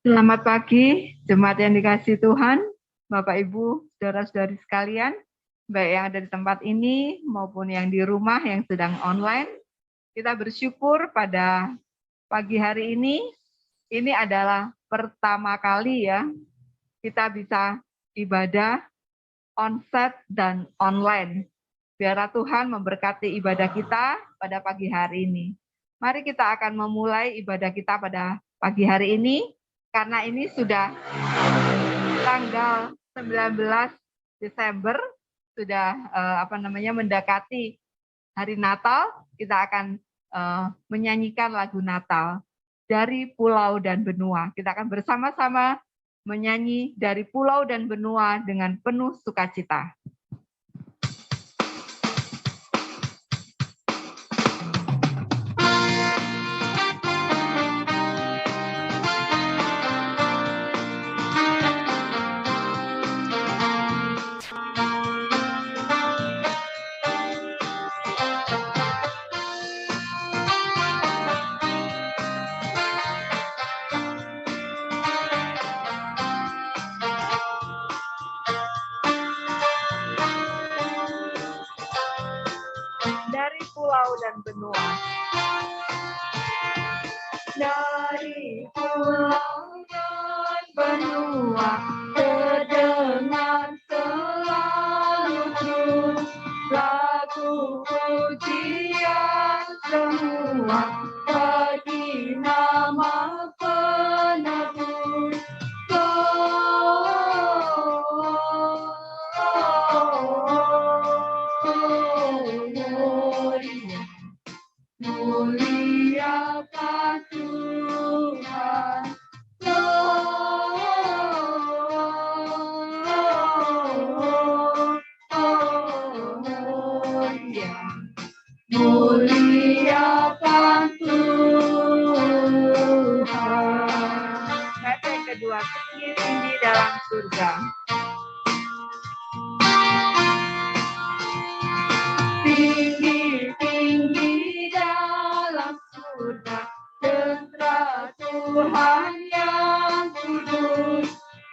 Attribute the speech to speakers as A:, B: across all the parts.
A: Selamat pagi, jemaat yang dikasihi Tuhan, Bapak Ibu, saudara-saudari sekalian, baik yang ada di tempat ini maupun yang di rumah yang sedang online. Kita bersyukur pada pagi hari ini adalah pertama kali ya, kita bisa ibadah onsite dan online. Biarlah Tuhan memberkati ibadah kita pada pagi hari ini. Mari kita akan memulai ibadah kita pada pagi hari ini, karena ini sudah tanggal 19 Desember, sudah mendekati hari Natal. Kita akan menyanyikan lagu Natal dari pulau dan benua. Kita akan bersama-sama menyanyi dari pulau dan benua dengan penuh sukacita. Dari pulau dan benua. Dari pulau dan benua, terdengar selalu terus lagu pujian semua bagi nama penebus. Muliakan Tuhan, muliakan Tuhan. Kata yang kedua, tinggi-tinggi dalam surga. Tinggi-tinggi dalam surga, tentara Tuhan yang kudus,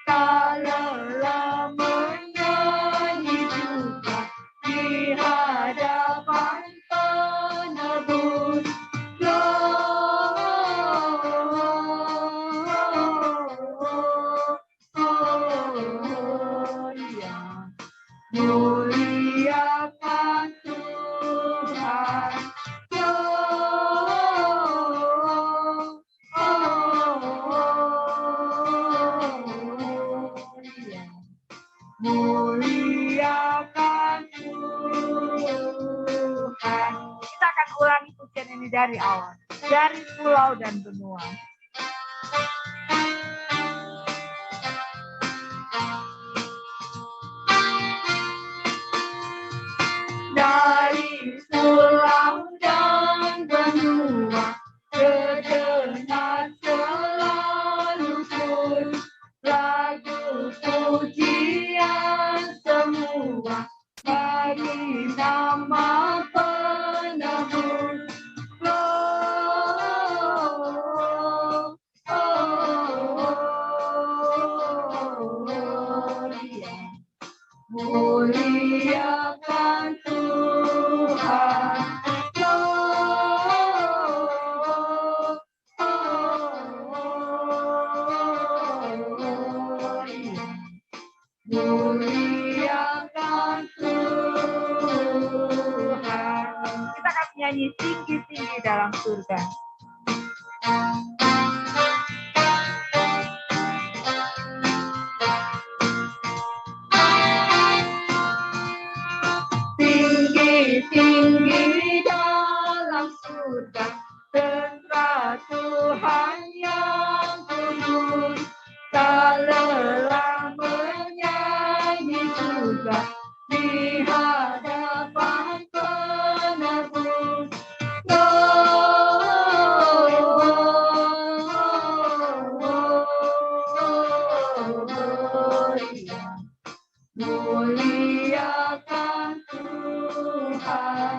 A: tak lelah menyanyi juga di hadapan penebus. Muliakan Tuhan, muliakan Tuhan. Kita akan ulangi pujian ini dari awal, dari pulau dan benua. Dari pulau dan benua, terdengar selalu terus lagu pujian semua bagi nama penebus. Muliakan Tuhan, muliakan Tuhan. Kita akan nyanyi tinggi-tinggi dalam surga. Tinggi-tinggi dalam surga, tentara Tuhan yang kudus, tak lelah menyanyi juga di hadapan penebus. Muliakan Tuhan,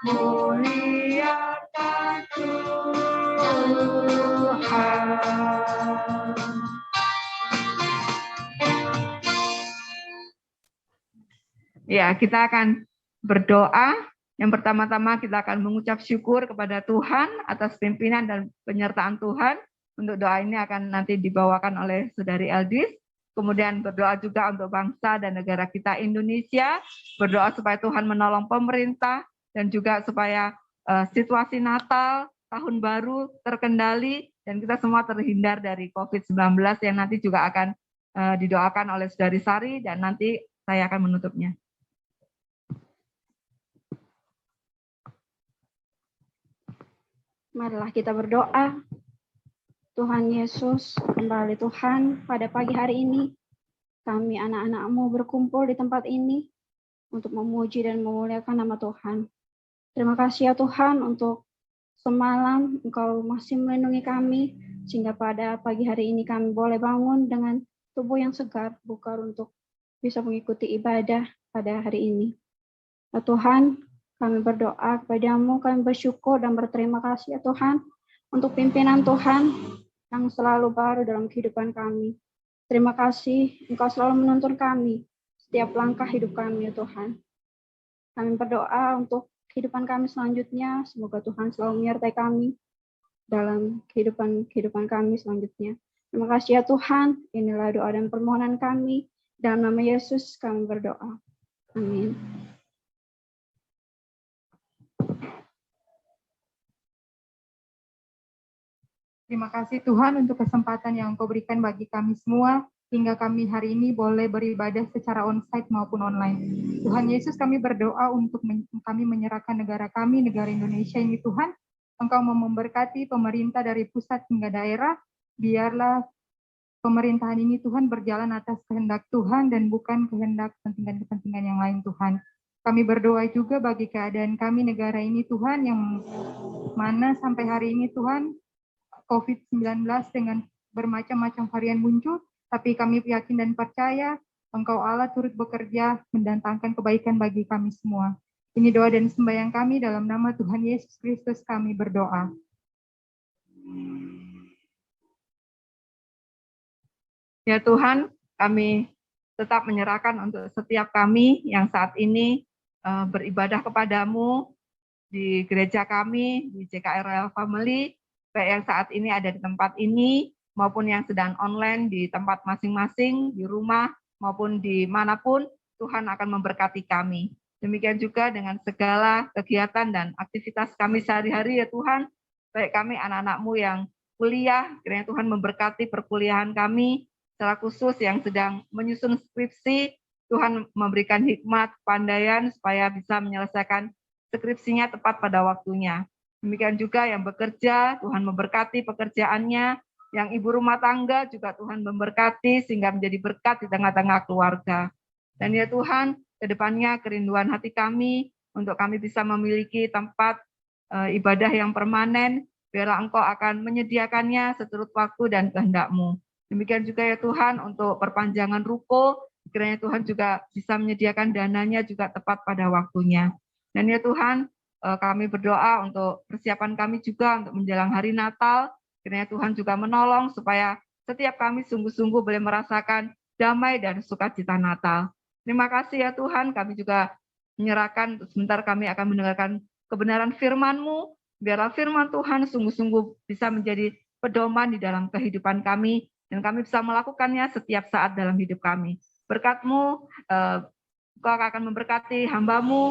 A: muliakan Tuhan. Ya, kita akan berdoa. Yang pertama-tama kita akan mengucap syukur kepada Tuhan atas pimpinan dan penyertaan Tuhan. Untuk doa ini akan nanti dibawakan oleh Saudari Eldis. Kemudian berdoa juga untuk bangsa dan negara kita Indonesia. Berdoa supaya Tuhan menolong pemerintah dan juga supaya situasi Natal, Tahun Baru terkendali dan kita semua terhindar dari COVID-19 yang nanti juga akan didoakan oleh Saudari Sari dan nanti saya akan menutupnya.
B: Marilah kita berdoa. Tuhan Yesus, kembali Tuhan, pada pagi hari ini, kami anak-anak-Mu berkumpul di tempat ini untuk memuji dan memuliakan nama Tuhan. Terima kasih ya Tuhan untuk semalam Engkau masih melindungi kami, sehingga pada pagi hari ini kami boleh bangun dengan tubuh yang segar, bugar untuk bisa mengikuti ibadah pada hari ini. Ya Tuhan, kami berdoa kepada-Mu, kami bersyukur dan berterima kasih ya Tuhan, untuk pimpinan Tuhan yang selalu baru dalam kehidupan kami. Terima kasih, Engkau selalu menuntun kami setiap langkah hidup kami ya Tuhan. Kami berdoa untuk kehidupan kami selanjutnya, semoga Tuhan selalu menyertai kami dalam kehidupan kami selanjutnya. Terima kasih ya Tuhan, inilah doa dan permohonan kami. Dalam nama Yesus kami berdoa. Amin.
C: Terima kasih Tuhan untuk kesempatan yang Engkau berikan bagi kami semua, hingga kami hari ini boleh beribadah secara onsite maupun online. Tuhan Yesus, kami berdoa untuk kami menyerahkan negara kami, negara Indonesia ini Tuhan. Engkau mau memberkati pemerintah dari pusat hingga daerah, biarlah pemerintahan ini Tuhan berjalan atas kehendak Tuhan dan bukan kehendak kepentingan-kepentingan yang lain Tuhan. Kami berdoa juga bagi keadaan kami negara ini Tuhan, yang mana sampai hari ini Tuhan, COVID-19 dengan bermacam-macam varian muncul, tapi kami yakin dan percaya Engkau Allah turut bekerja mendatangkan kebaikan bagi kami semua. Ini doa dan sembahyang kami dalam nama Tuhan Yesus Kristus kami berdoa.
A: Ya Tuhan, kami tetap menyerahkan untuk setiap kami yang saat ini beribadah kepadamu di gereja kami, di JKR Royal Family, baik yang saat ini ada di tempat ini, maupun yang sedang online di tempat masing-masing, di rumah, maupun di manapun, Tuhan akan memberkati kami. Demikian juga dengan segala kegiatan dan aktivitas kami sehari-hari ya Tuhan, baik kami anak-anak-Mu yang kuliah, kiranya Tuhan memberkati perkuliahan kami, secara khusus yang sedang menyusun skripsi, Tuhan memberikan hikmat, pandaian, supaya bisa menyelesaikan skripsinya tepat pada waktunya. Demikian juga yang bekerja, Tuhan memberkati pekerjaannya. Yang ibu rumah tangga juga Tuhan memberkati sehingga menjadi berkat di tengah-tengah keluarga. Dan ya Tuhan, ke depannya kerinduan hati kami untuk kami bisa memiliki tempat ibadah yang permanen, biarlah Engkau akan menyediakannya seturut waktu dan kehendak-Mu. Demikian juga ya Tuhan untuk perpanjangan ruko, kiranya Tuhan juga bisa menyediakan dananya juga tepat pada waktunya. Dan ya Tuhan, kami berdoa untuk persiapan kami juga untuk menjelang hari Natal. Kiranya Tuhan juga menolong supaya setiap kami sungguh-sungguh boleh merasakan damai dan sukacita Natal. Terima kasih ya Tuhan, kami juga menyerahkan, sebentar kami akan mendengarkan kebenaran firman-Mu. Biarlah firman Tuhan sungguh-sungguh bisa menjadi pedoman di dalam kehidupan kami, dan kami bisa melakukannya setiap saat dalam hidup kami. Berkat-Mu, Engkau akan memberkati hamba-Mu,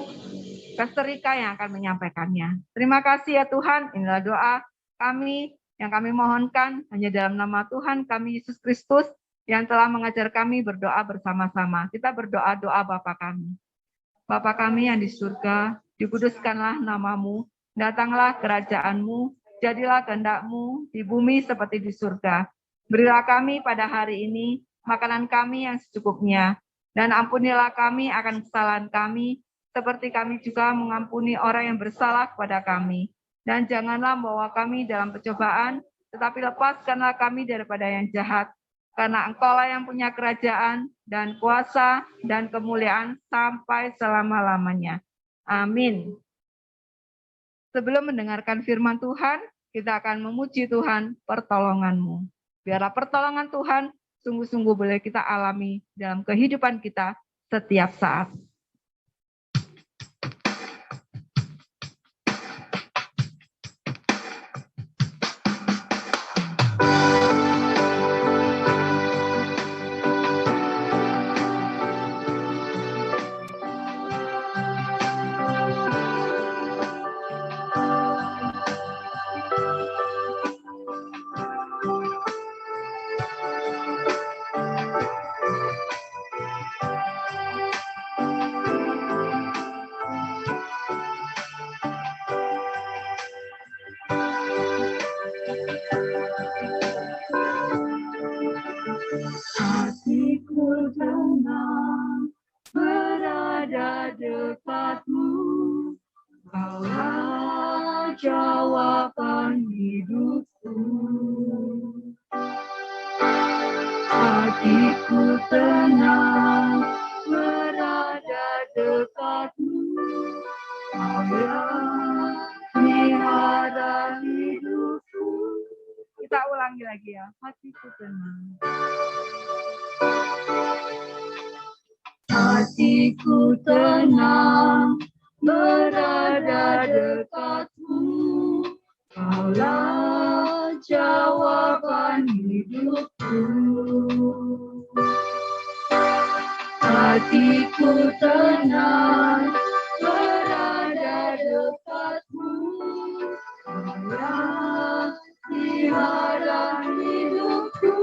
A: Pastor Rika yang akan menyampaikannya. Terima kasih ya Tuhan, inilah doa kami yang kami mohonkan hanya dalam nama Tuhan kami Yesus Kristus yang telah mengajar kami berdoa bersama-sama. Kita berdoa doa Bapa kami. Bapa kami yang di surga, dikuduskanlah nama-Mu, datanglah kerajaan-Mu, jadilah kehendak-Mu di bumi seperti di surga. Berilah kami pada hari ini makanan kami yang secukupnya, dan ampunilah kami akan kesalahan kami, seperti kami juga mengampuni orang yang bersalah kepada kami. Dan janganlah membawa kami dalam pencobaan, tetapi lepaskanlah kami daripada yang jahat. Karena Engkaulah yang punya kerajaan dan kuasa dan kemuliaan sampai selama-lamanya. Amin. Sebelum mendengarkan firman Tuhan, kita akan memuji Tuhan pertolongan-Mu. Biarlah pertolongan Tuhan sungguh-sungguh boleh kita alami dalam kehidupan kita setiap saat. Hatiku tenang berada dekat-Mu, Kaulah jawaban hidupku. Hatiku tenang berada dekat-Mu, Kaulah pelihara hidupku. Kita ulangi lagi ya, hatiku tenang. Hatiku tenang berada dekat-Mu, Kaulah jawaban hidupku. Hatiku tenang berada dekat-Mu, Kaulah pelihara hidupku.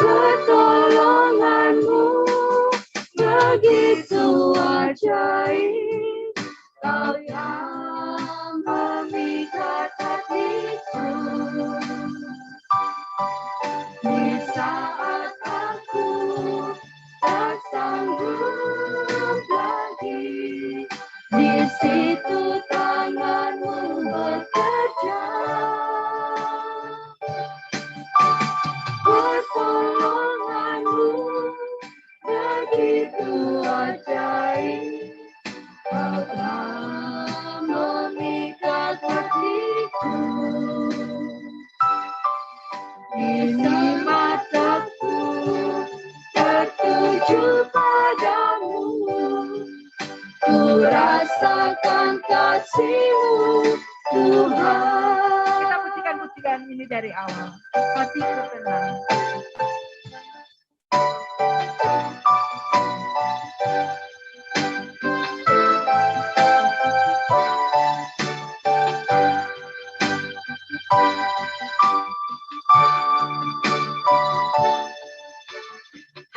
A: Pertolongan-Mu begitu ajaib, Kau yang memikat hatiku. Di saat aku tak sanggup lagi, di situ tangan-Mu bekerja. Pertolongan-Mu begitu ajaib, Kau telah memikat hatiku. Kini mataku tertuju padamu, ku rasakan kasih-Mu, Tuhan. Kita pujikan ini dari awal. Hatiku tenang.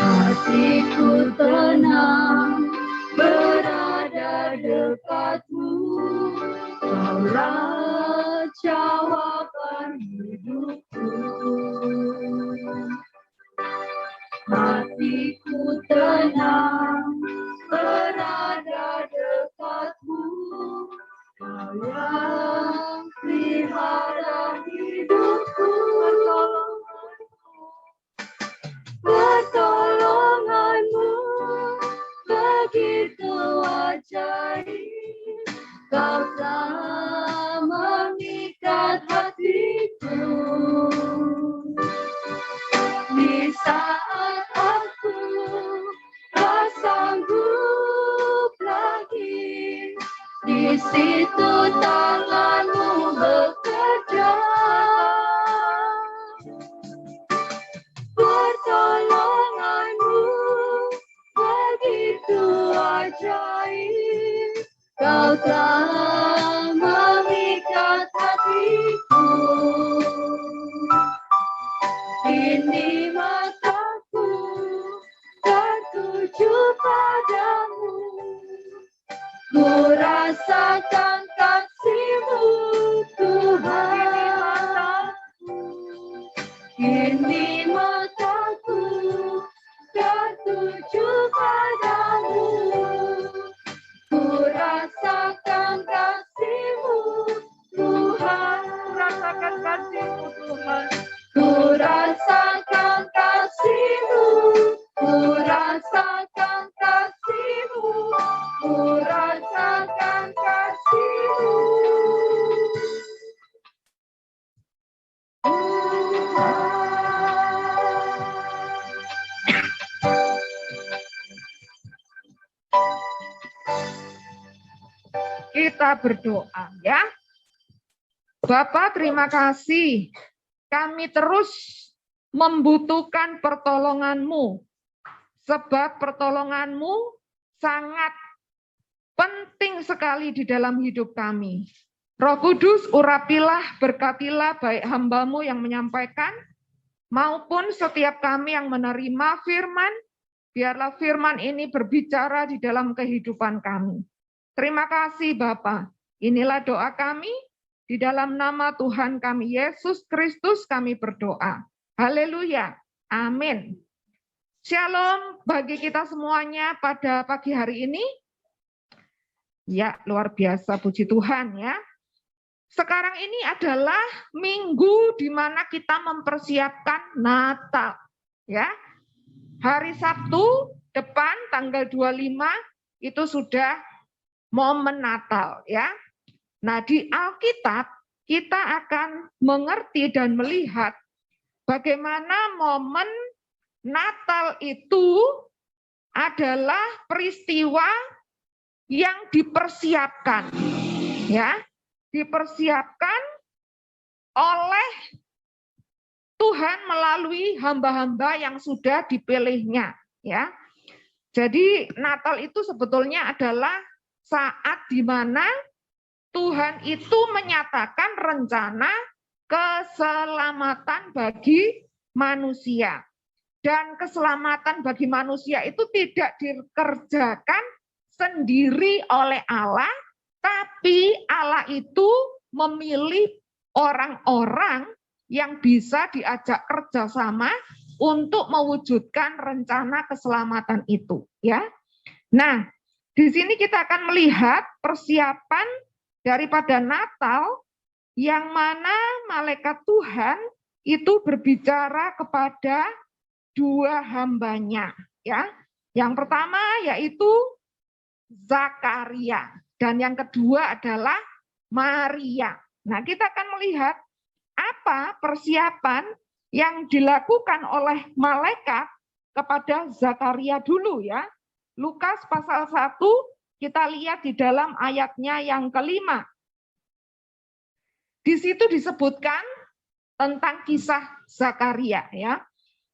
A: Hatiku tenang berada dekat-Mu, Kaulah jawaban hidupku. Hatiku tenang berada dekat-Mu, Kaulah pelihara hidupku. Pertolongan-Mu begitu ajaib, Kau telah memikat hatiku. Di saat aku tak sanggup lagi, di situ tangan-Mu bekerja. Pertolongan-Mu begitu ajaib, Kau telah memikat hatiku. Kini mataku tertuju padamu, ku rasakan kasih-Mu, Tuhan. Kini mataku tertuju padamu, ku rasakan kasih-Mu, Tuhan. Rasakan kasih-Mu, Tuhan. Ku rasakan kasih-Mu, ku rasakan kasih-Mu, ku rasakan
D: Kita berdoa ya. Bapak, terima kasih. Kami terus membutuhkan pertolongan-Mu. Sebab pertolongan-Mu sangat penting sekali di dalam hidup kami. Roh Kudus, urapilah, berkatilah baik hamba-Mu yang menyampaikan, maupun setiap kami yang menerima firman, biarlah firman ini berbicara di dalam kehidupan kami. Terima kasih Bapa. Inilah doa kami, di dalam nama Tuhan kami Yesus Kristus kami berdoa. Haleluya. Amin. Shalom bagi kita semuanya pada pagi hari ini. Ya, luar biasa, puji Tuhan ya. Sekarang ini adalah minggu di mana kita mempersiapkan Natal. Ya. Hari Sabtu depan tanggal 25 itu sudah momen Natal ya. Nah, di Alkitab kita akan mengerti dan melihat bagaimana momen Natal itu adalah peristiwa yang dipersiapkan ya. Dipersiapkan oleh Tuhan melalui hamba-hamba yang sudah dipilihnya ya. Jadi Natal itu sebetulnya adalah saat di mana Tuhan itu menyatakan rencana keselamatan bagi manusia. Dan keselamatan bagi manusia itu tidak dikerjakan sendiri oleh Allah, tapi Allah itu memilih orang-orang yang bisa diajak kerjasama untuk mewujudkan rencana keselamatan itu. Ya, nah di sini kita akan melihat persiapan daripada Natal, yang mana malaikat Tuhan itu berbicara kepada dua hambanya. Ya, yang pertama yaitu Zakaria. Dan yang kedua adalah Maria. Nah, kita akan melihat apa persiapan yang dilakukan oleh malaikat kepada Zakaria dulu ya. Lukas pasal 1, kita lihat di dalam ayatnya yang kelima. Di situ disebutkan tentang kisah Zakaria ya.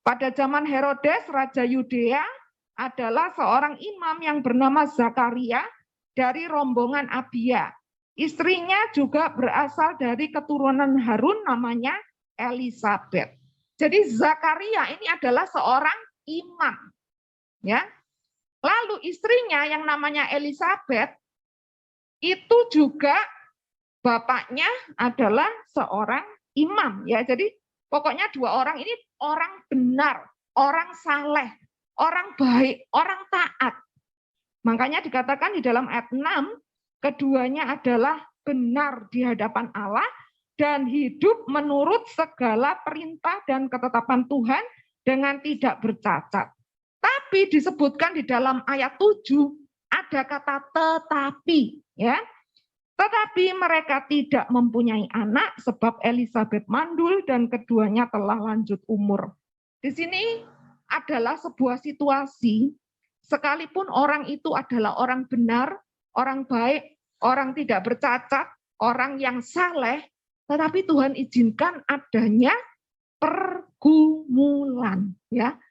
D: Pada zaman Herodes, Raja Yudea, adalah seorang imam yang bernama Zakaria, dari rombongan Abia. Istrinya juga berasal dari keturunan Harun, namanya Elisabeth. Jadi Zakaria ini adalah seorang imam. Ya. Lalu istrinya yang namanya Elisabeth itu juga bapaknya adalah seorang imam. Ya, jadi pokoknya dua orang ini orang benar, orang saleh, orang baik, orang taat. Makanya dikatakan di dalam ayat 6, keduanya adalah benar di hadapan Allah dan hidup menurut segala perintah dan ketetapan Tuhan dengan tidak bercacat. Tapi disebutkan di dalam ayat 7, ada kata tetapi. Ya. Tetapi mereka tidak mempunyai anak sebab Elisabeth mandul dan keduanya telah lanjut umur. Di sini adalah sebuah situasi. Sekalipun orang itu adalah orang benar, orang baik, orang tidak bercacat, orang yang saleh, tetapi Tuhan izinkan adanya pergumulan. Ya,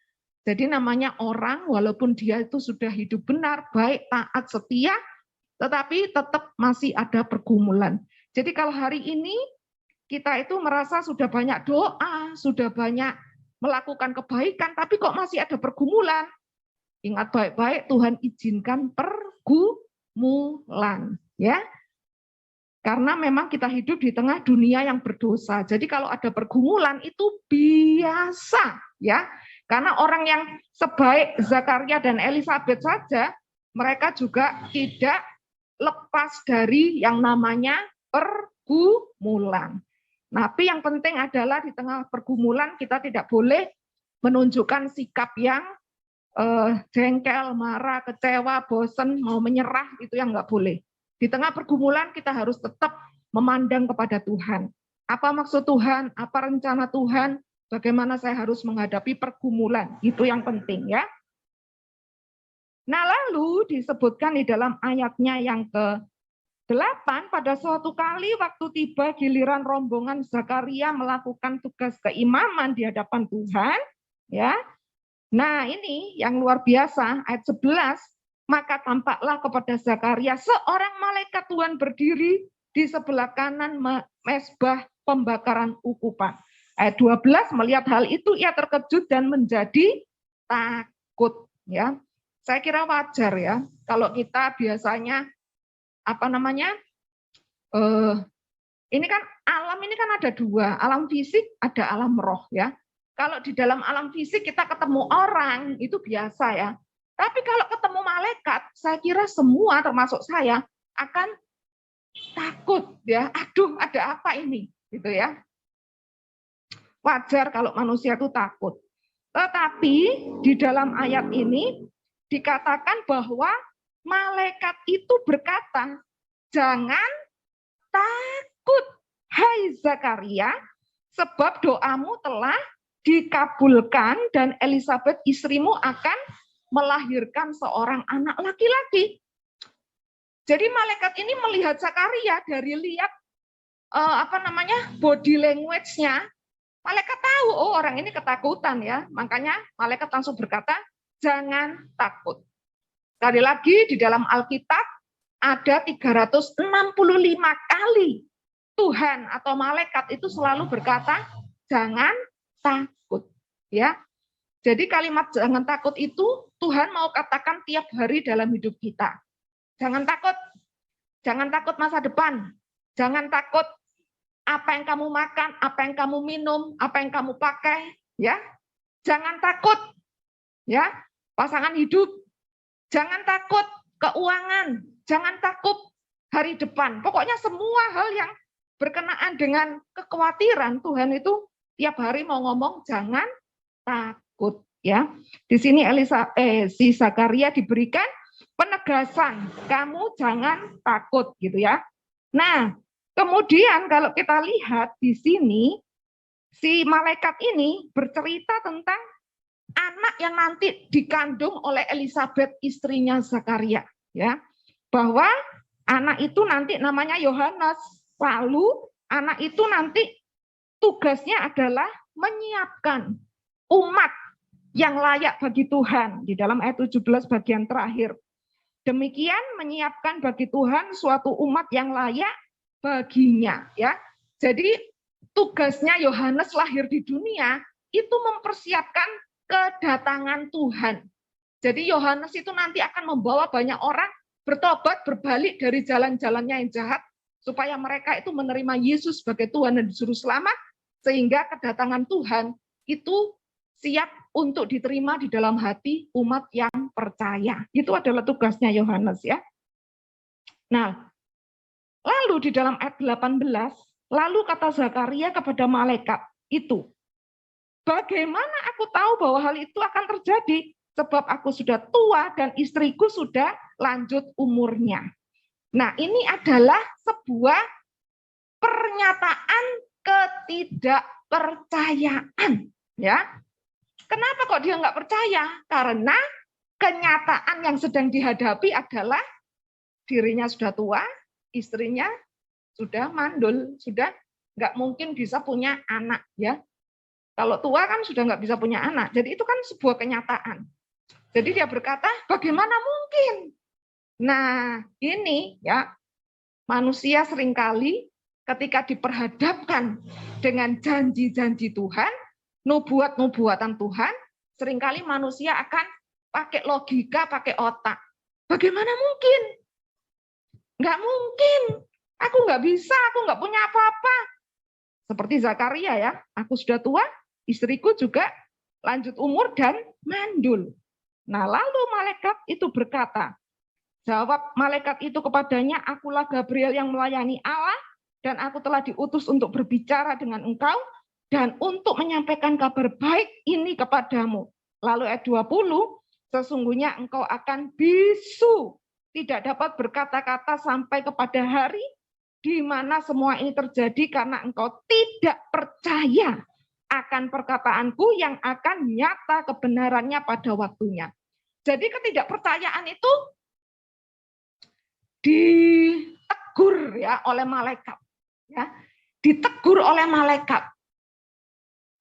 D: jadi namanya orang, walaupun dia itu sudah hidup benar, baik, taat, setia, tetapi tetap masih ada pergumulan. Jadi kalau hari ini kita itu merasa sudah banyak doa, sudah banyak melakukan kebaikan, tapi kok masih ada pergumulan. Ingat baik-baik, Tuhan izinkan pergumulan, ya. Karena memang kita hidup di tengah dunia yang berdosa. Jadi kalau ada pergumulan itu biasa, ya. Karena orang yang sebaik Zakaria dan Elisabeth saja, mereka juga tidak lepas dari yang namanya pergumulan. Tapi yang penting adalah di tengah pergumulan kita tidak boleh menunjukkan sikap yang jengkel, marah, kecewa, bosen, mau menyerah, itu yang nggak boleh. Di tengah pergumulan kita harus tetap memandang kepada Tuhan. Apa maksud Tuhan? Apa rencana Tuhan? Bagaimana saya harus menghadapi pergumulan? Itu yang penting ya. Nah lalu disebutkan di dalam ayatnya yang 8, pada suatu kali waktu tiba giliran rombongan Zakaria melakukan tugas keimaman di hadapan Tuhan, ya. Nah, ini yang luar biasa, ayat 11, maka tampaklah kepada Zakaria seorang malaikat Tuhan berdiri di sebelah kanan mezbah pembakaran ukupan. Ayat 12, melihat hal itu ia terkejut dan menjadi takut, ya. Saya kira wajar ya kalau kita biasanya ini kan alam ini kan ada dua, alam fisik, ada alam roh ya. Kalau di dalam alam fisik kita ketemu orang itu biasa ya. Tapi kalau ketemu malaikat, saya kira semua termasuk saya akan takut ya. Aduh, ada apa ini? Gitu ya. Wajar kalau manusia itu takut. Tetapi di dalam ayat ini dikatakan bahwa malaikat itu berkata, jangan takut, hai Zakaria, sebab doamu telah dikabulkan dan Elisabet istrimu akan melahirkan seorang anak laki-laki. Jadi malaikat ini melihat Zakaria dari lihat body language-nya. Malaikat tahu, oh orang ini ketakutan ya. Makanya malaikat langsung berkata, jangan takut. Sekali lagi di dalam Alkitab ada 365 kali Tuhan atau malaikat itu selalu berkata, jangan takut. Ya. Jadi kalimat jangan takut itu Tuhan mau katakan tiap hari dalam hidup kita. Jangan takut masa depan. Jangan takut apa yang kamu makan, apa yang kamu minum, apa yang kamu pakai. Ya. Jangan takut. Ya. Pasangan hidup. Jangan takut keuangan. Jangan takut hari depan. Pokoknya semua hal yang berkenaan dengan kekhawatiran Tuhan itu tiap hari mau ngomong jangan takut ya. Di sini si Zakaria diberikan penegasan, kamu jangan takut gitu ya. Nah, kemudian kalau kita lihat di sini si malaikat ini bercerita tentang anak yang nanti dikandung oleh Elisabet istrinya Zakaria ya. Bahwa anak itu nanti namanya Yohanes. Lalu anak itu nanti tugasnya adalah menyiapkan umat yang layak bagi Tuhan. Di dalam ayat 17 bagian terakhir. Demikian menyiapkan bagi Tuhan suatu umat yang layak baginya. Ya. Jadi tugasnya Yohanes lahir di dunia itu mempersiapkan kedatangan Tuhan. Jadi Yohanes itu nanti akan membawa banyak orang bertobat, berbalik dari jalan-jalannya yang jahat, supaya mereka itu menerima Yesus sebagai Tuhan dan disuruh selamat, sehingga kedatangan Tuhan itu siap untuk diterima di dalam hati umat yang percaya. Itu adalah tugasnya Yohanes ya. Nah, lalu di dalam ayat 18, lalu kata Zakaria kepada malaikat itu, bagaimana aku tahu bahwa hal itu akan terjadi? Sebab aku sudah tua dan istriku sudah lanjut umurnya. Nah, ini adalah sebuah pernyataan ketidakpercayaan. Ya, kenapa kok dia nggak percaya? Karena kenyataan yang sedang dihadapi adalah dirinya sudah tua, istrinya sudah mandul, sudah nggak mungkin bisa punya anak. Ya, kalau tua kan sudah nggak bisa punya anak. Jadi itu kan sebuah kenyataan. Jadi dia berkata, bagaimana mungkin? Nah, ini ya manusia seringkali ketika diperhadapkan dengan janji-janji Tuhan, nubuat-nubuatan Tuhan, seringkali manusia akan pakai logika, pakai otak. Bagaimana mungkin? Nggak mungkin. Aku nggak bisa, aku nggak punya apa-apa. Seperti Zakaria ya, aku sudah tua, istriku juga lanjut umur dan mandul. Nah, lalu malaikat itu berkata, jawab malaikat itu kepadanya, akulah Gabriel yang melayani Allah, dan aku telah diutus untuk berbicara dengan engkau, dan untuk menyampaikan kabar baik ini kepadamu. Lalu ayat 20, sesungguhnya engkau akan bisu, tidak dapat berkata-kata sampai kepada hari di mana semua ini terjadi, karena engkau tidak percaya akan perkataanku yang akan nyata kebenarannya pada waktunya. Jadi ketidakpercayaan itu ditegur ya oleh malaikat. Ya, ditegur oleh malaikat.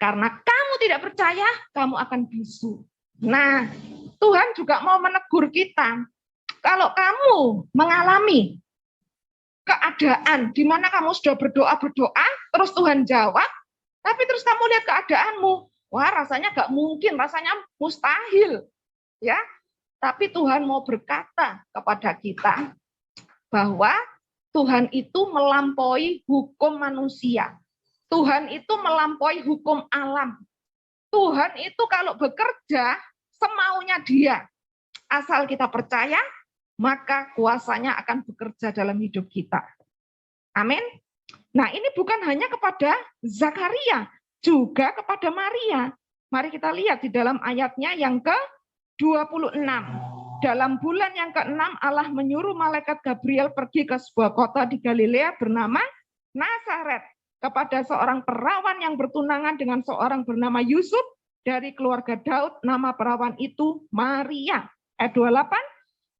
D: Karena kamu tidak percaya, kamu akan bisu. Nah, Tuhan juga mau menegur kita. Kalau kamu mengalami keadaan di mana kamu sudah berdoa, terus Tuhan jawab, tapi terus kamu lihat keadaanmu, wah rasanya gak mungkin, rasanya mustahil. Ya, tapi Tuhan mau berkata kepada kita bahwa Tuhan itu melampaui hukum manusia. Tuhan itu melampaui hukum alam. Tuhan itu kalau bekerja semaunya Dia. Asal kita percaya, maka kuasanya akan bekerja dalam hidup kita. Amin. Nah, ini bukan hanya kepada Zakaria, juga kepada Maria. Mari kita lihat di dalam ayatnya yang ke-26. Dalam bulan yang ke-6 Allah menyuruh malaikat Gabriel pergi ke sebuah kota di Galilea bernama Nazaret kepada seorang perawan yang bertunangan dengan seorang bernama Yusuf dari keluarga Daud. Nama perawan itu Maria. Ayat 28.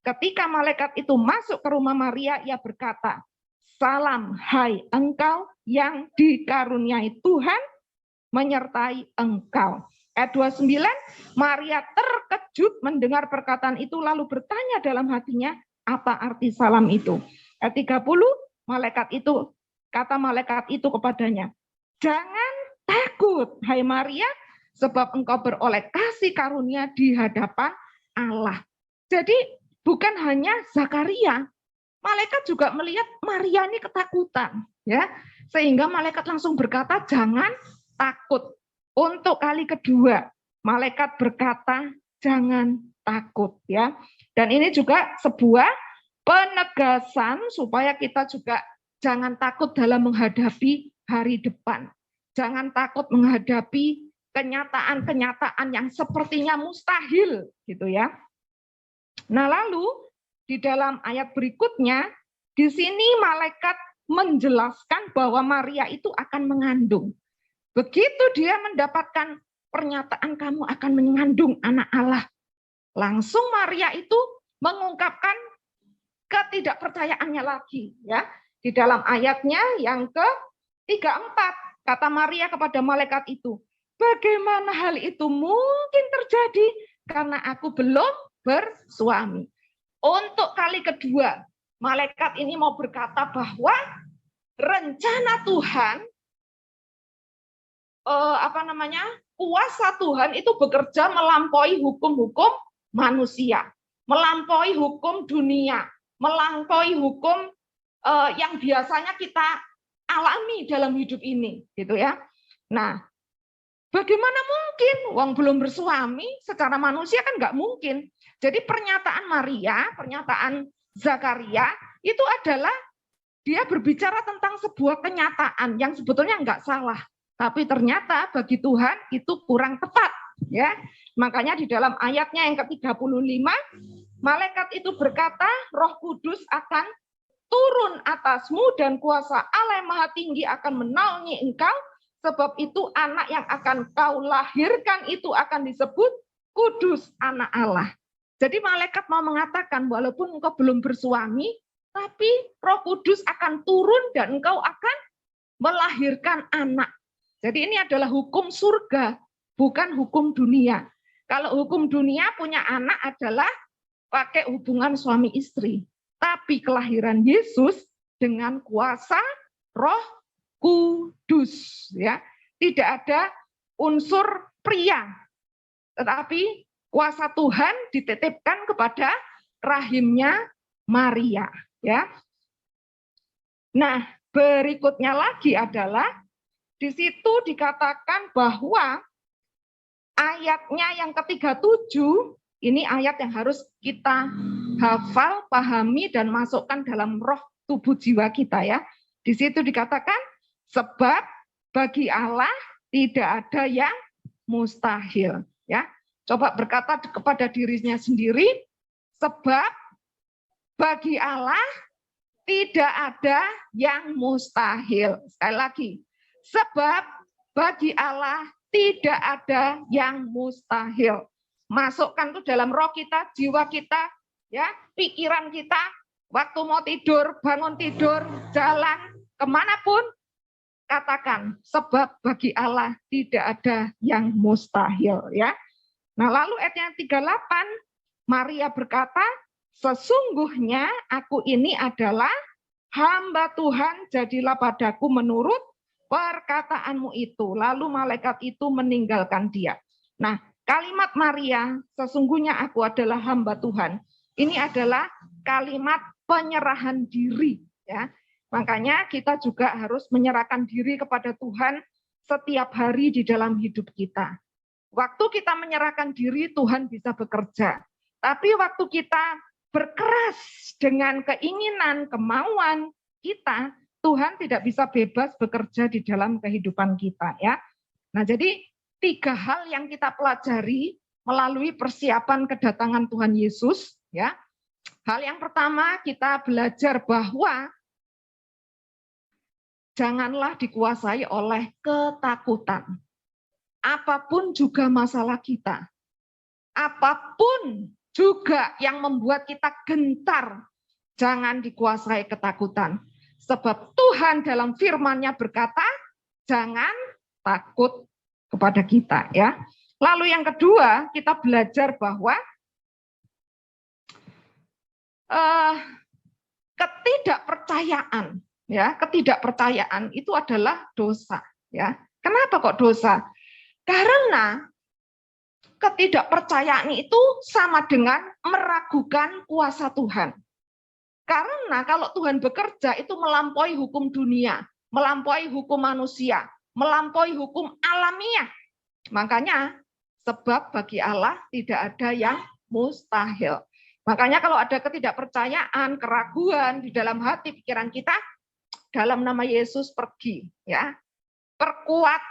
D: Ketika malaikat itu masuk ke rumah Maria, ia berkata, "Salam, hai engkau yang dikaruniai Tuhan menyertai engkau." Ayat 29, Maria terkejut mendengar perkataan itu lalu bertanya dalam hatinya, apa arti salam itu? Ayat 30, kata malaikat itu kepadanya, "Jangan takut, hai Maria, sebab engkau beroleh kasih karunia di hadapan Allah." Jadi bukan hanya Zakaria, malaikat juga melihat Maria ini ketakutan, ya. Sehingga malaikat langsung berkata, "Jangan takut." Untuk kali kedua, malaikat berkata, "Jangan takut," ya. Dan ini juga sebuah penegasan supaya kita juga jangan takut dalam menghadapi hari depan. Jangan takut menghadapi kenyataan-kenyataan yang sepertinya mustahil, gitu ya. Nah, lalu di dalam ayat berikutnya, di sini malaikat menjelaskan bahwa Maria itu akan mengandung. Begitu dia mendapatkan pernyataan kamu akan mengandung anak Allah, langsung Maria itu mengungkapkan ketidakpercayaannya lagi, ya. Di dalam ayatnya yang ke-34, kata Maria kepada malaikat itu, "Bagaimana hal itu mungkin terjadi karena aku belum bersuami?" Untuk kali kedua, malaikat ini mau berkata bahwa rencana Tuhan, kuasa Tuhan itu bekerja melampaui hukum-hukum manusia, melampaui hukum dunia, melampaui hukum yang biasanya kita alami dalam hidup ini, gitu ya. Nah, bagaimana mungkin? Wong belum bersuami, secara manusia kan nggak mungkin. Jadi pernyataan Maria, pernyataan Zakaria itu adalah dia berbicara tentang sebuah kenyataan yang sebetulnya nggak salah. Tapi ternyata bagi Tuhan itu kurang tepat, ya. Makanya di dalam ayatnya yang ke-35, malaikat itu berkata, "Roh Kudus akan turun atasmu dan kuasa Allah yang Maha Tinggi akan menaungi engkau, sebab itu anak yang akan kau lahirkan itu akan disebut kudus, anak Allah." Jadi malaikat mau mengatakan walaupun engkau belum bersuami, tapi Roh Kudus akan turun dan engkau akan melahirkan anak. Jadi ini adalah hukum surga, bukan hukum dunia. Kalau hukum dunia punya anak adalah pakai hubungan suami istri. Tapi kelahiran Yesus dengan kuasa Roh Kudus, ya. Tidak ada unsur pria. Tetapi kuasa Tuhan dititipkan kepada rahimnya Maria, ya. Nah, berikutnya lagi adalah di situ dikatakan bahwa ayatnya yang ke-37, ini ayat yang harus kita hafal, pahami, dan masukkan dalam roh tubuh jiwa kita, ya. Di situ dikatakan, sebab bagi Allah tidak ada yang mustahil, ya. Coba berkata kepada dirinya sendiri, sebab bagi Allah tidak ada yang mustahil. Sekali lagi, sebab bagi Allah tidak ada yang mustahil. Masukkan tuh dalam roh kita, jiwa kita, ya, pikiran kita, Waktu mau tidur, bangun tidur, jalan, kemanapun, katakan, sebab bagi Allah tidak ada yang mustahil. Ya. Nah lalu ayat yang 38, Maria berkata, sesungguhnya aku ini adalah hamba Tuhan, jadilah padaku menurut perkataanmu itu. Lalu malaikat itu meninggalkan dia. Nah, kalimat Maria, sesungguhnya aku adalah hamba Tuhan. Ini adalah kalimat penyerahan diri. Ya. Makanya kita juga harus menyerahkan diri kepada Tuhan setiap hari di dalam hidup kita. Waktu kita menyerahkan diri, Tuhan bisa bekerja. Tapi waktu kita berkeras dengan keinginan, kemauan kita, Tuhan tidak bisa bebas bekerja di dalam kehidupan kita. Ya. Nah, jadi 3 hal yang kita pelajari melalui persiapan kedatangan Tuhan Yesus. Ya. Hal yang pertama, kita belajar bahwa janganlah dikuasai oleh ketakutan. Apapun juga masalah kita. Apapun juga yang membuat kita gentar, jangan dikuasai ketakutan. Sebab Tuhan dalam firman-Nya berkata, jangan takut kepada kita. Ya. Lalu yang kedua, kita belajar bahwa ketidakpercayaan, ya, ketidakpercayaan itu adalah dosa. Ya. Kenapa kok dosa? Karena ketidakpercayaan itu sama dengan meragukan kuasa Tuhan. Karena kalau Tuhan bekerja itu melampaui hukum dunia, melampaui hukum manusia, melampaui hukum alamiah. Makanya sebab bagi Allah tidak ada yang mustahil. Makanya kalau ada ketidakpercayaan, keraguan di dalam hati pikiran kita, dalam nama Yesus pergi, ya. Perkuat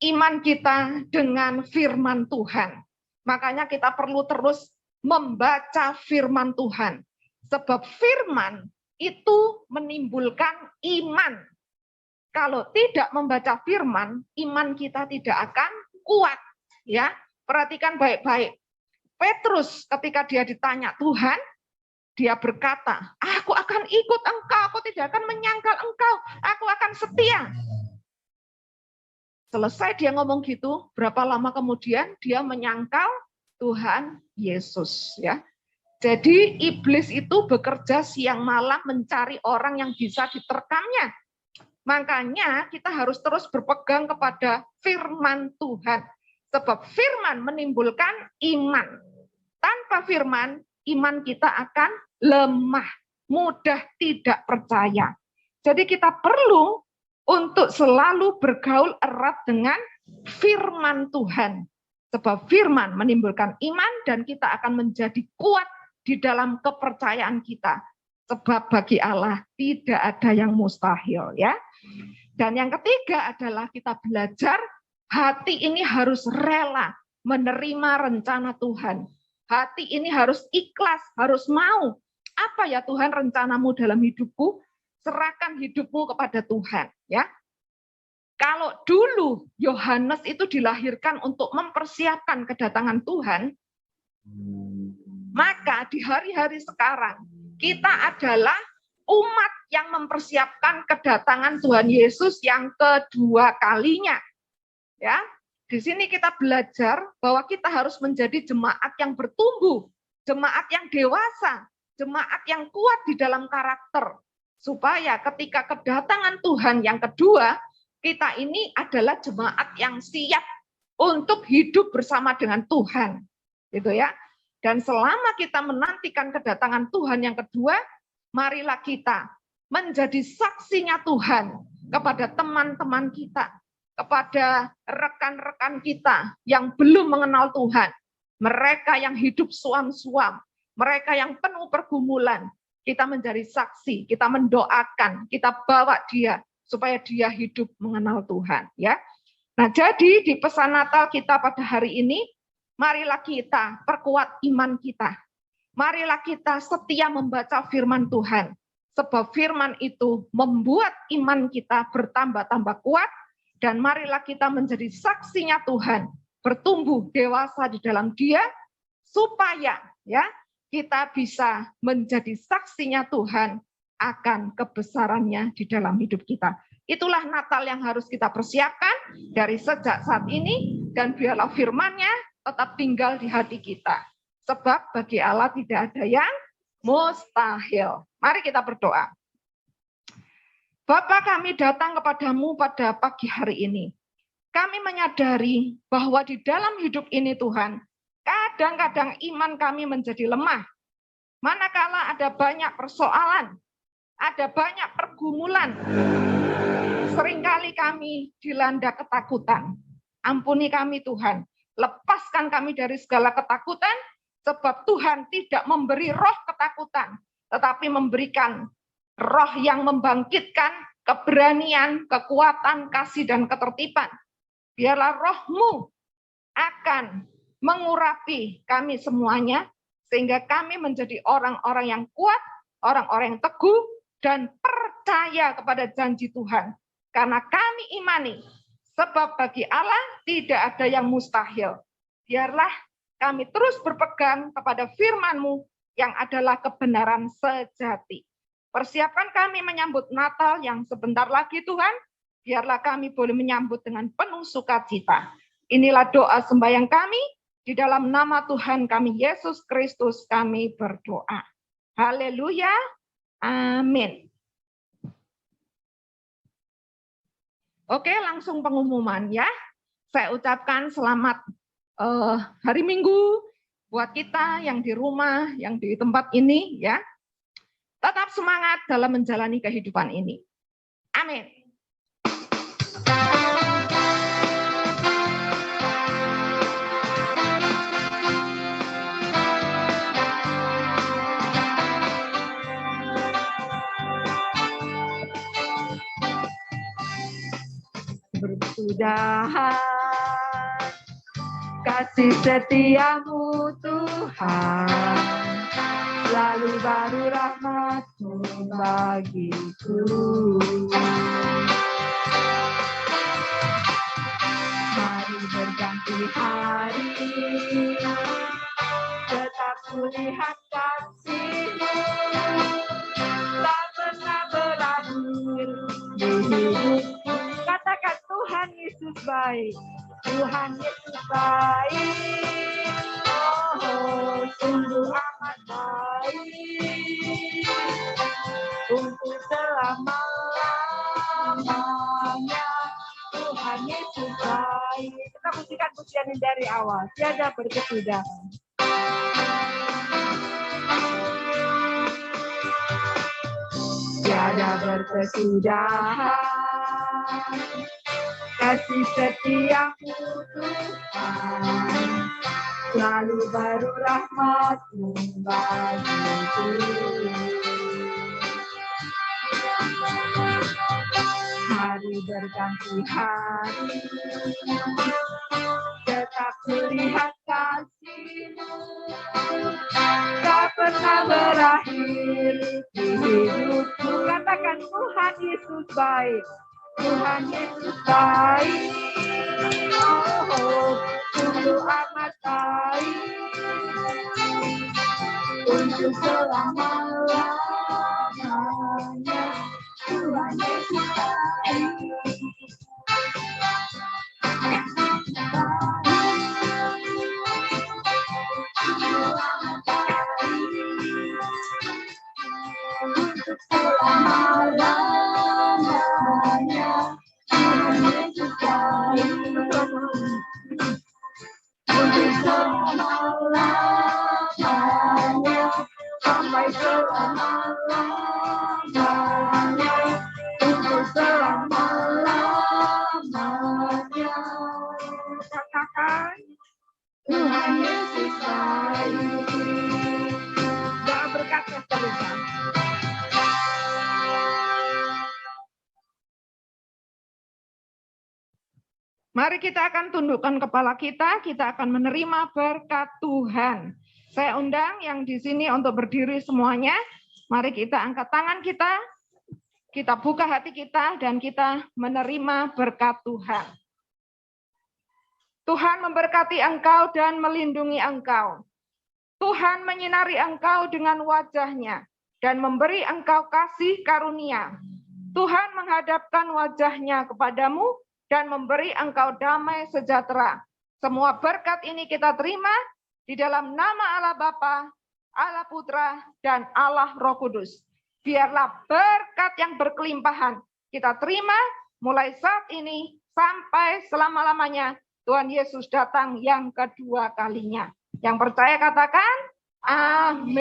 D: iman kita dengan firman Tuhan. Makanya kita perlu terus membaca firman Tuhan. Sebab firman itu menimbulkan iman. Kalau tidak membaca firman, iman kita tidak akan kuat. Ya, perhatikan baik-baik. Petrus ketika dia ditanya Tuhan, dia berkata, aku akan ikut engkau, aku tidak akan menyangkal engkau, aku akan setia. Selesai dia ngomong gitu, berapa lama kemudian dia menyangkal Tuhan Yesus. Ya. Jadi iblis itu bekerja siang malam mencari orang yang bisa diterkamnya. Makanya kita harus terus berpegang kepada firman Tuhan. Sebab firman menimbulkan iman. Tanpa firman, iman kita akan lemah, mudah tidak percaya. Jadi kita perlu untuk selalu bergaul erat dengan firman Tuhan. Sebab firman menimbulkan iman dan kita akan menjadi kuat di dalam kepercayaan kita. Sebab bagi Allah tidak ada yang mustahil. Ya. Dan yang ketiga adalah kita belajar hati ini harus rela menerima rencana Tuhan. Hati ini harus ikhlas, harus mau. Apa ya Tuhan rencanamu dalam hidupku? Serahkan hidupmu kepada Tuhan. Ya. Kalau dulu Yohanes itu dilahirkan untuk mempersiapkan kedatangan Tuhan, maka di hari-hari sekarang kita adalah umat yang mempersiapkan kedatangan Tuhan Yesus yang kedua kalinya. Ya. Di sini kita belajar bahwa kita harus menjadi jemaat yang bertumbuh, jemaat yang dewasa, jemaat yang kuat di dalam karakter. Supaya ketika kedatangan Tuhan yang kedua, kita ini adalah jemaat yang siap untuk hidup bersama dengan Tuhan. Gitu ya. Dan selama kita menantikan kedatangan Tuhan yang kedua, marilah kita menjadi saksinya Tuhan kepada teman-teman kita, kepada rekan-rekan kita yang belum mengenal Tuhan, mereka yang hidup suam-suam, mereka yang penuh pergumulan, kita menjadi saksi, kita mendoakan, kita bawa dia supaya dia hidup mengenal Tuhan. Ya. Nah, jadi di pesan Natal kita pada hari ini, marilah kita perkuat iman kita. Marilah kita setia membaca firman Tuhan, sebab firman itu membuat iman kita bertambah-tambah kuat. Dan marilah kita menjadi saksinya Tuhan, bertumbuh dewasa di dalam Dia, supaya ya kita bisa menjadi saksinya Tuhan akan kebesarannya di dalam hidup kita. Itulah Natal yang harus kita persiapkan dari sejak saat ini, dan biarlah firman-Nya tetap tinggal di hati kita. Sebab bagi Allah tidak ada yang mustahil. Mari kita berdoa. Bapa, kami datang kepadamu pada pagi hari ini. Kami menyadari bahwa di dalam hidup ini Tuhan, kadang-kadang iman kami menjadi lemah. Manakala ada banyak persoalan, ada banyak pergumulan, seringkali kami dilanda ketakutan. Ampuni kami Tuhan, lepaskan kami dari segala ketakutan, sebab Tuhan tidak memberi roh ketakutan, tetapi memberikan roh yang membangkitkan keberanian, kekuatan, kasih, dan ketertiban. Biarlah roh-Mu akan mengurapi kami semuanya, sehingga kami menjadi orang-orang yang kuat, orang-orang yang teguh, dan percaya kepada janji Tuhan. Karena kami imani, sebab bagi Allah tidak ada yang mustahil. Biarlah kami terus berpegang kepada firman-Mu yang adalah kebenaran sejati. Persiapkan kami menyambut Natal yang sebentar lagi Tuhan, biarlah kami boleh menyambut dengan penuh sukacita. Inilah doa sembahyang kami, di dalam nama Tuhan kami Yesus Kristus kami berdoa. Haleluya, amin. Oke, langsung pengumuman ya. Saya ucapkan selamat hari Minggu buat kita yang di rumah, yang di tempat ini ya. Tetap semangat dalam menjalani kehidupan ini. Amin.
A: Bersudahan kasih setiamu Tuhan, selalu baru rahmat-Mu bagiku. Mari berganti hari, tetap kulihat kasih-Mu, tak pernah berakhir di hidupku. Katakan Tuhan Yesus baik, Tuhan Yesus baik, oh sungguh amat baik, untuk selama-lamanya Tuhan Yesus baik. Kita musikan pujian ini dari awal, tiada berkesudahan. Tiada berkesudahan kasih setiamu Tuhan, selalu baru rahmat-Mu bagiku. Hari berganti hari, tetap melihat kasih-Mu, tak pernah berakhir di hidupku. Katakan Tuhan Yesus baik, Tuhan Yesus baik, oh sungguh amat baik, untuk selama-lamanya Tuhan Yesus baik. Untuk selama-lamanya Tuhan Yesus baik. Untuk selama-lamanya, sampai selama-lamanya, untuk selama-lamanya. Katakan Tuhan Yesus baik. Doa berkatnya teruskan.
D: Mari kita akan tundukkan kepala kita akan menerima berkat Tuhan. Saya undang yang di sini untuk berdiri semuanya. Mari kita angkat tangan kita buka hati kita, dan kita menerima berkat Tuhan. Tuhan memberkati engkau dan melindungi engkau. Tuhan menyinari engkau dengan wajah-Nya dan memberi engkau kasih karunia. Tuhan menghadapkan wajah-Nya kepadamu dan memberi engkau damai sejahtera. Semua berkat ini kita terima di dalam nama Allah Bapa, Allah Putra, dan Allah Roh Kudus. Biarlah berkat yang berkelimpahan kita terima mulai saat ini sampai selama-lamanya Tuhan Yesus datang yang kedua kalinya. Yang percaya katakan, amin.